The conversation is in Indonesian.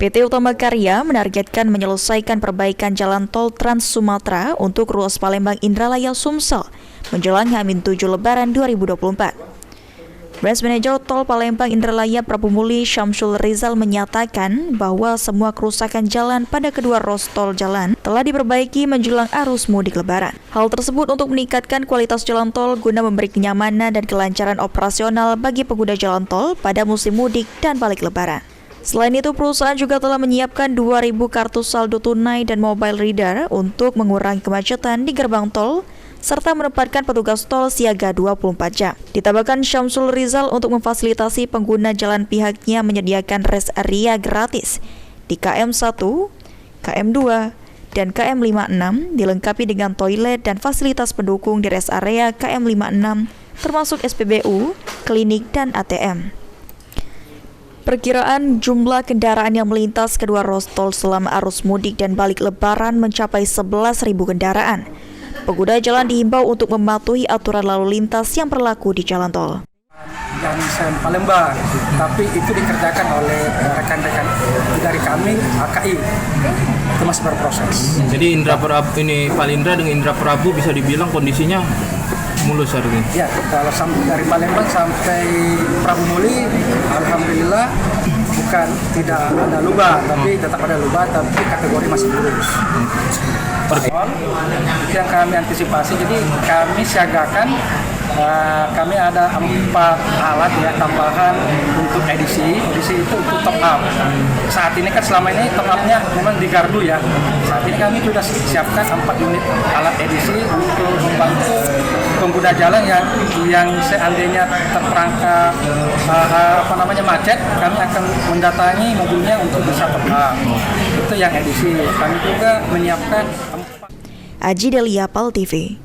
PT Utama Karya menargetkan menyelesaikan perbaikan jalan tol Trans Sumatera untuk ruas Palembang Indralaya Sumsel menjelang H-7 Lebaran 2024. Branch Manager Tol Palembang Indralaya Prabumuli Syamsul Rizal menyatakan bahwa semua kerusakan jalan pada kedua ruas tol jalan telah diperbaiki menjelang arus mudik Lebaran. Hal tersebut untuk meningkatkan kualitas jalan tol guna memberi kenyamanan dan kelancaran operasional bagi pengguna jalan tol pada musim mudik dan balik Lebaran. Selain itu, perusahaan juga telah menyiapkan 2.000 kartu saldo tunai dan mobile reader untuk mengurangi kemacetan di gerbang tol serta menempatkan petugas tol siaga 24 jam. Ditambahkan Syamsul Rizal untuk memfasilitasi pengguna jalan pihaknya menyediakan rest area gratis di KM1, KM2, dan KM56 dilengkapi dengan toilet dan fasilitas pendukung di rest area KM56 termasuk SPBU, klinik, dan ATM. Perkiraan jumlah kendaraan yang melintas kedua ruas tol selama arus mudik dan balik Lebaran mencapai 11.000 kendaraan. Pengguna jalan dihimbau untuk mematuhi aturan lalu lintas yang berlaku di jalan tol. Yang Palembang, tapi itu dikerjakan oleh rekan-rekan dari kami AKI. Itu masih berproses. Jadi Indra Prabu ini Palindra dengan Indra Prabu bisa dibilang kondisinya mulus hari ini. Ya, kalau dari Palembang sampai Prabumuli, alhamdulillah bukan tidak ada lubang, tapi tetap ada lubang, tapi kategori masih mulus. Itu yang kami antisipasi, jadi kami siagakan, kami ada 4 alat ya tambahan untuk edisi itu untuk top up. Saat ini kan selama ini top upnya memang di gardu ya. Saat ini kami sudah siapkan 4 unit alat edisi untuk membantu pengguna jalan yang seandainya terperangkap macet, kami akan mendatangi mobilnya untuk bisa top up. Itu yang edisi. Kami juga menyiapkan Aji Delia, PAL TV.